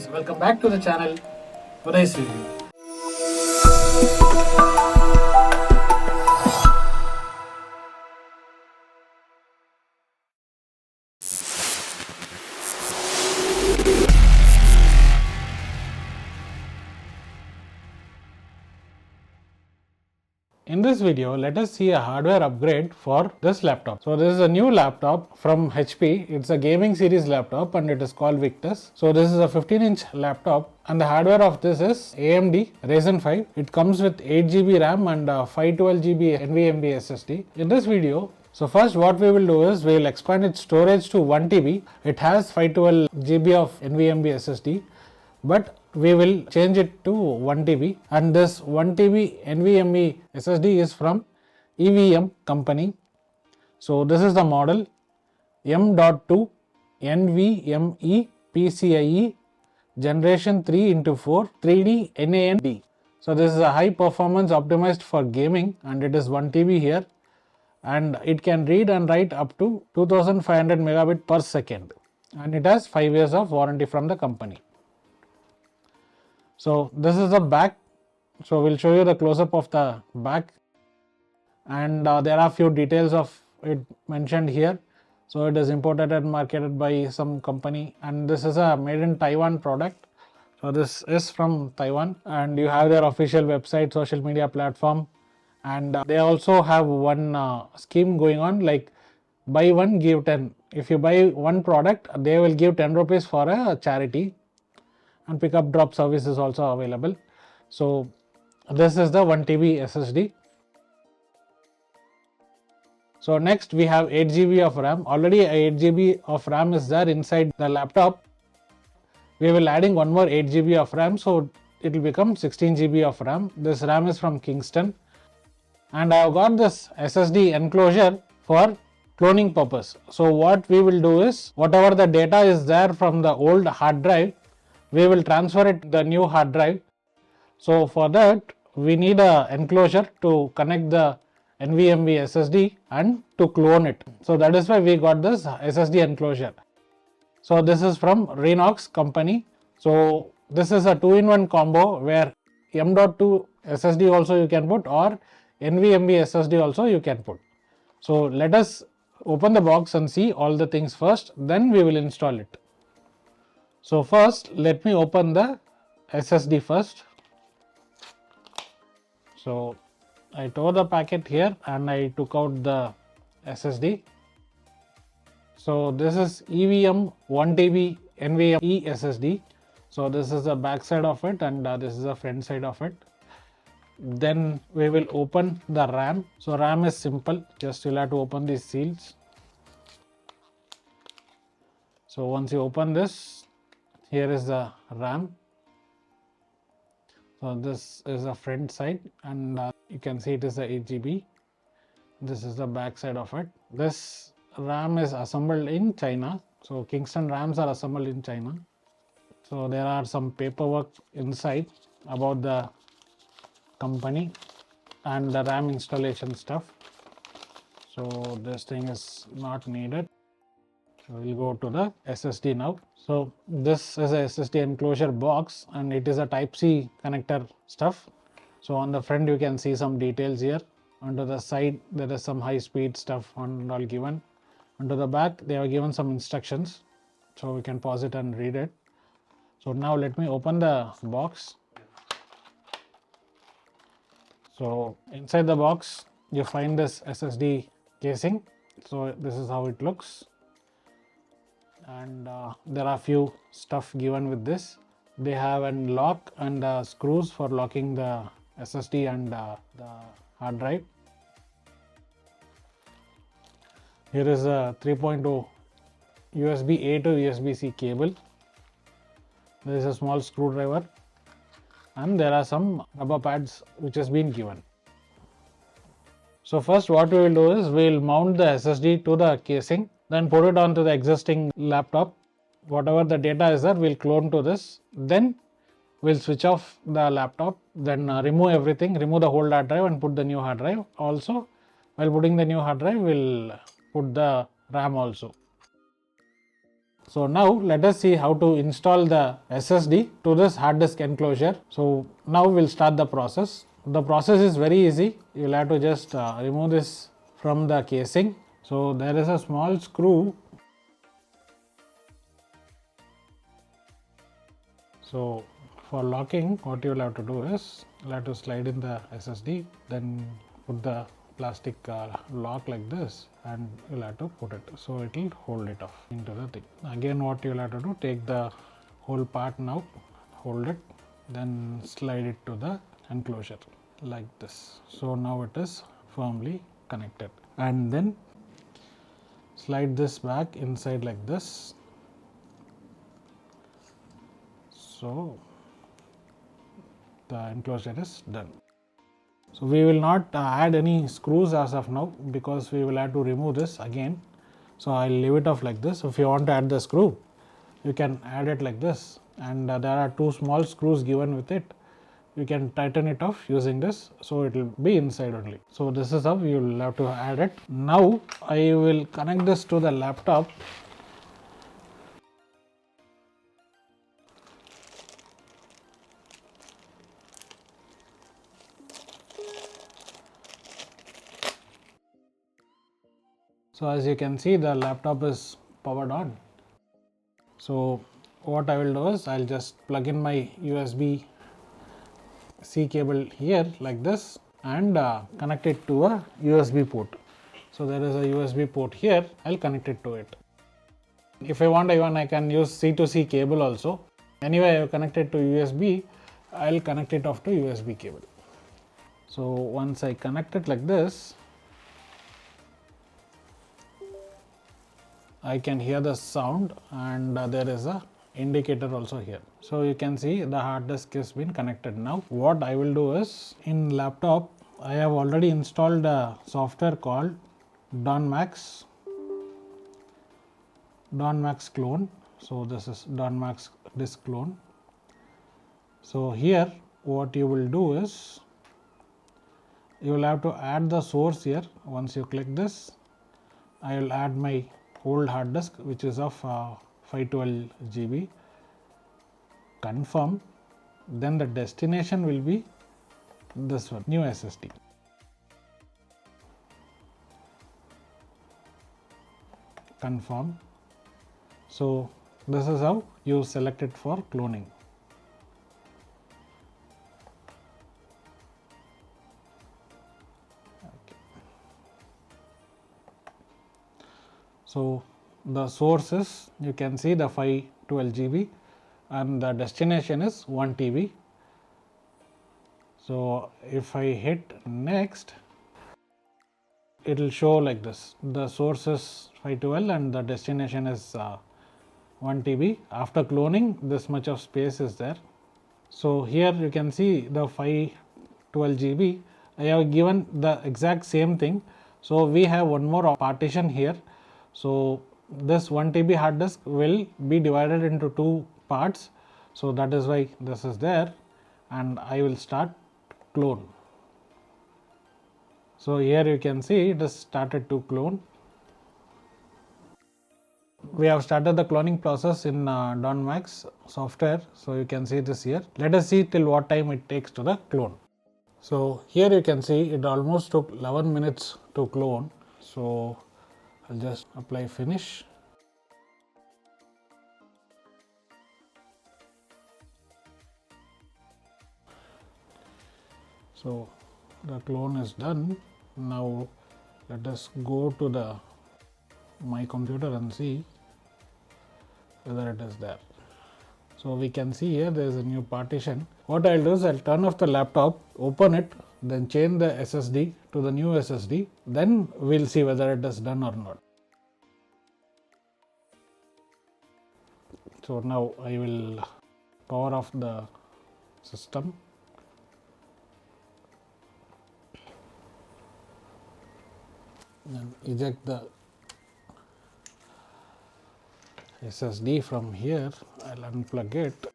guys, welcome back to the channel Uday's Review. In this video, let us see a hardware upgrade for this laptop. So this is a new laptop from HP. It's a gaming series laptop and it is called Victus. So this is a 15-inch laptop and the hardware of this is AMD Ryzen 5. It comes with 8GB RAM and 512GB NVMe SSD. In this video, so first what we will do is we will expand its storage to 1TB. It has 512GB of NVMe SSD, but we will change it to 1TB, and this 1TB NVMe SSD is from EVM company. So this is the model M.2 NVMe PCIe Generation 3x4 3D NAND. So this is a high performance optimized for gaming and it is 1TB here, and it can read and write up to 2500 megabit per second, and it has 5 years of warranty from the company. So this is the back. So we'll show you the close-up of the back, and there are few details of it mentioned here. So it is imported and marketed by some company, and this is a made in Taiwan product. So this is from Taiwan, and you have their official website, social media platform, and they also have one scheme going on, like buy one give 10. If you buy one product, they will give 10 rupees for a charity, and pick up drop service is also available. So this is the 1TB SSD. So next we have 8GB of RAM. Already 8GB of RAM is there inside the laptop. We will adding one more 8GB of RAM, so it will become 16GB of RAM. This RAM is from Kingston, and I have got this SSD enclosure for cloning purpose. So what we will do is, whatever the data is there from the old hard drive, we will transfer it to the new hard drive. So for that we need a enclosure to connect the NVMe SSD and to clone it. So that is why we got this SSD enclosure. So this is from Renox company. So this is a 2-in-1 combo where M.2 SSD also you can put, or NVMe SSD also you can put. So let us open the box and see all the things first, then we will install it. So first let me open the SSD first. So I tore the packet here and I took out the SSD. So this is EVM 1TB NVMe SSD. So this is the back side of it, and this is the front side of it. Then we will open the RAM. So RAM is simple, just you'll have to open these seals. So once you open this, here is the RAM. So this is the front side, and you can see it is the 8GB. This is the back side of it. This RAM is assembled in China. So Kingston RAMs are assembled in China. So there are some paperwork inside about the company and the RAM installation stuff. So this thing is not needed. So we'll go to the SSD now. So this is a SSD enclosure box, and it is a Type-C connector stuff. So on the front you can see some details here. Onto the side there is some high speed stuff and all given. Onto the back they have given some instructions, so we can pause it and read it. So now let me open the box. So inside the box you find this SSD casing. So this is how it looks, and there are few stuff given with this. They have a lock and screws for locking the SSD and the hard drive. Here is a 3.0 USB A to USB C cable. There is a small screwdriver, and there are some rubber pads which has been given. So first what we will do is we will mount the SSD to the casing, then put it onto the existing laptop. Whatever the data is there, we'll clone to this. Then we'll switch off the laptop, then remove everything, remove the whole hard drive and put the new hard drive. Also, while putting the new hard drive, we'll put the RAM also. So now let us see how to install the SSD to this hard disk enclosure. So now we'll start the process. The process is very easy. You'll have to just remove this from the casing. So there is a small screw. So for locking, what you'll have to do is you'll have to slide in the SSD, then put the plastic lock like this, and you'll have to put it so it will hold it off into the thing. Again, what you'll have to do, take the whole part now, hold it, then slide it to the enclosure like this. So now it is firmly connected, and then slide this back inside like this. So the enclosure is done. So we will not add any screws as of now because we will have to remove this again. So I'll leave it off like this. If you want to add the screw, you can add it like this, and there are two small screws given with it. You can tighten it off using this, so it will be inside only. So this is how you will have to add it. Now I will connect this to the laptop. So as you can see, the laptop is powered on. So what I will do is I'll just plug in my USB-C cable here like this and connect it to a USB port. So there is a USB port here. I'll connect it to it. If I want, even I can use C to C cable also. Anyway, I have connected to USB. I'll connect it off to USB cable. So once I connect it like this, I can hear the sound, and there is a indicator also here. So you can see the hard disk has been connected now. What I will do is, in laptop I have already installed a software called DonMax clone. So this is DonMax disk clone. So here what you will do is you will have to add the source here. Once you click this, I will add my old hard disk, which is of 512 GB. Confirm. Then the destination will be this one, new SSD. Confirm. So this is how you select it for cloning. So the source is, you can see, the 512 GB, and the destination is 1 TB. So if I hit next, it will show like this. The source is 512 and the destination is 1 TB. After cloning, this much of space is there. So here you can see the 512 GB. I have given the exact same thing. So we have one more partition here. So this 1 TB hard disk will be divided into two parts. So that is why this is there, and I will start clone. So here you can see it has started to clone. We have started the cloning process in DonMax software. So you can see this here. Let us see till what time it takes to the clone. So here you can see it almost took 11 minutes to clone. So I'll just apply finish. So the clone is done. Now let us go to my computer and see whether it is there. So we can see here there is a new partition. What I'll do is I'll turn off the laptop, open it, then change the SSD to the new SSD. Then we'll see whether it is done or not. So now I will power off the system. And eject the SSD from here. I'll unplug it.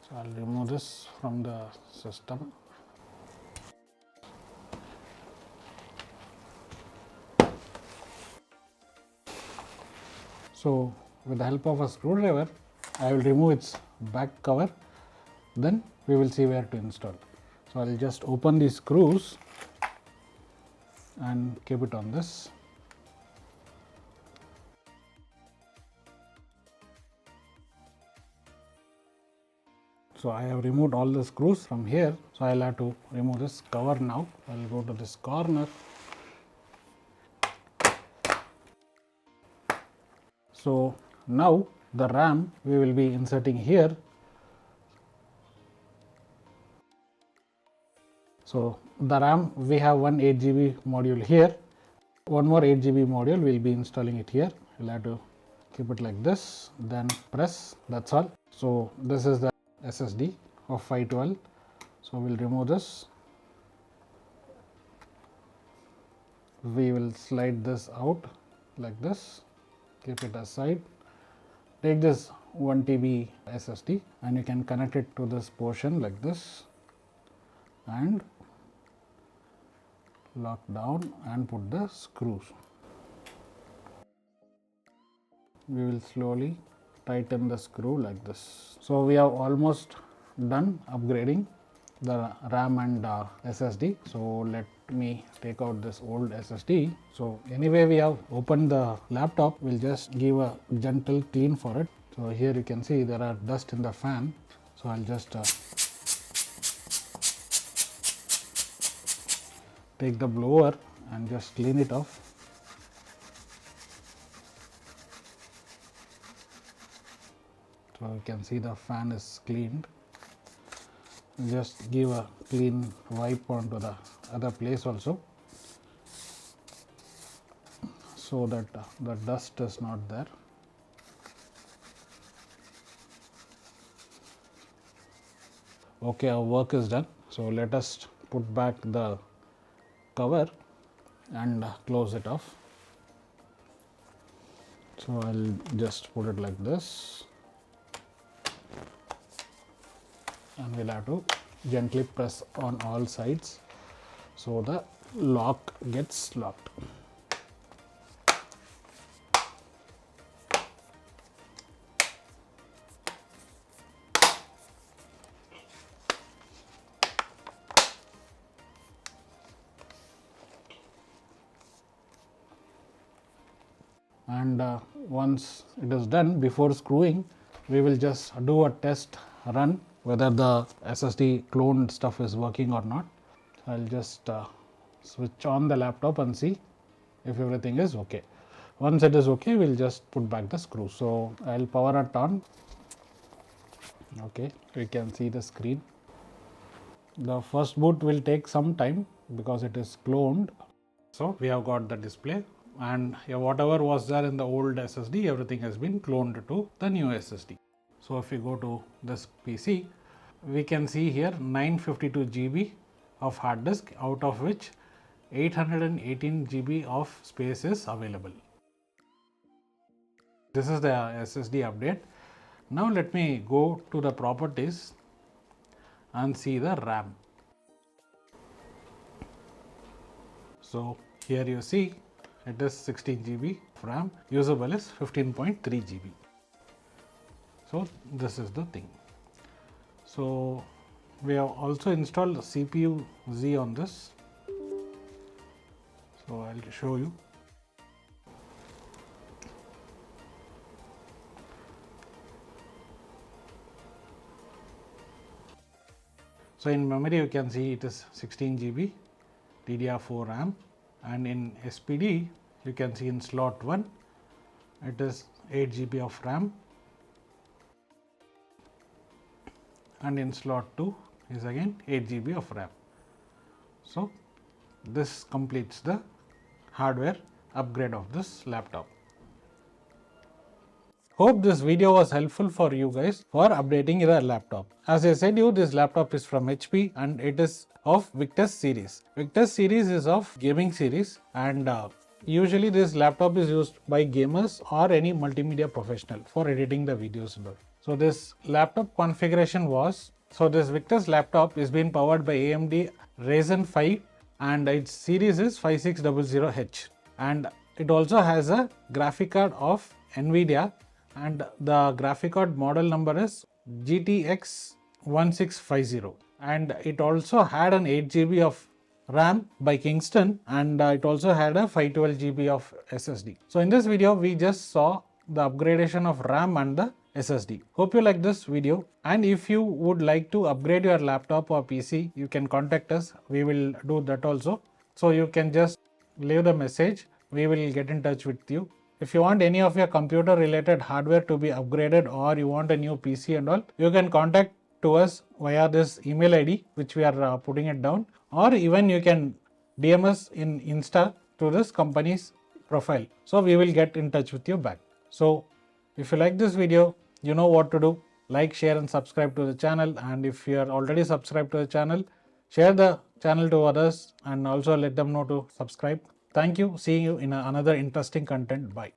So I'll remove this from the system. So with the help of a screwdriver, I will remove its back cover, then we will see where to install. So I will just open these screws and keep it on this. So I have removed all the screws from here, so I will have to remove this cover now. I will go to this corner. So now the RAM we will be inserting here. So the RAM, we have one 8 GB module here, one more 8 GB module, we will be installing it here. We will have to keep it like this, then press, that's all. So this is the SSD of 512. So we will remove this. We will slide this out like this, keep it aside. Take this 1 TB SSD and you can connect it to this portion like this and lock down and put the screws. We will slowly tighten the screw like this. So we have almost done upgrading the RAM and SSD. So let me take out this old SSD. So anyway, we have opened the laptop. We'll just give a gentle clean for it. So here you can see there are dust in the fan. So I'll just take the blower and just clean it off. So you can see the fan is cleaned. Just give a clean wipe onto the other place also, so that the dust is not there. Okay, our work is done. So let us put back the cover and close it off. So I'll just put it like this. And we'll have to gently press on all sides so the lock gets locked. And once it is done, before screwing, we will just do a test run whether the SSD cloned stuff is working or not. I'll just switch on the laptop and see if everything is okay. Once it is okay, we'll just put back the screw. So I'll power it on. Okay, we can see the screen. The first boot will take some time because it is cloned. So we have got the display, and whatever was there in the old SSD, everything has been cloned to the new SSD. So if we go to this PC, we can see here 952 GB of hard disk, out of which 818 GB of space is available. This is the SSD update. Now let me go to the properties and see the RAM. So here you see it is 16 GB of RAM, usable is 15.3 GB. So this is the thing. So we have also installed CPU Z on this. So I'll show you. So in memory you can see it is 16 GB DDR4 RAM, and in SPD you can see in slot 1 it is 8 GB of RAM, and in slot 2 is again 8 GB of RAM. So this completes the hardware upgrade of this laptop. Hope this video was helpful for you guys for updating your laptop. As I said you, this laptop is from HP and it is of Victus series. Victus series is of gaming series, and usually this laptop is used by gamers or any multimedia professional for editing the videos. So this laptop configuration was, so this Victus laptop is being powered by AMD Ryzen 5 and its series is 5600H, and it also has a graphic card of NVIDIA and the graphic card model number is GTX 1650, and it also had an 8 GB of RAM by Kingston, and it also had a 512 GB of SSD. So in this video we just saw the upgradation of RAM and the SSD. Hope you like this video, and if you would like to upgrade your laptop or PC, you can contact us. We will do that also. So you can just leave the message. We will get in touch with you. If you want any of your computer related hardware to be upgraded, or you want a new PC and all, you can contact to us via this email ID which we are putting it down, or even you can DM us in Insta to this company's profile. So we will get in touch with you back. So if you like this video, you know what to do. Like, share and subscribe to the channel, and if you are already subscribed to the channel, share the channel to others and also let them know to subscribe. Thank you. See you in another interesting content. Bye.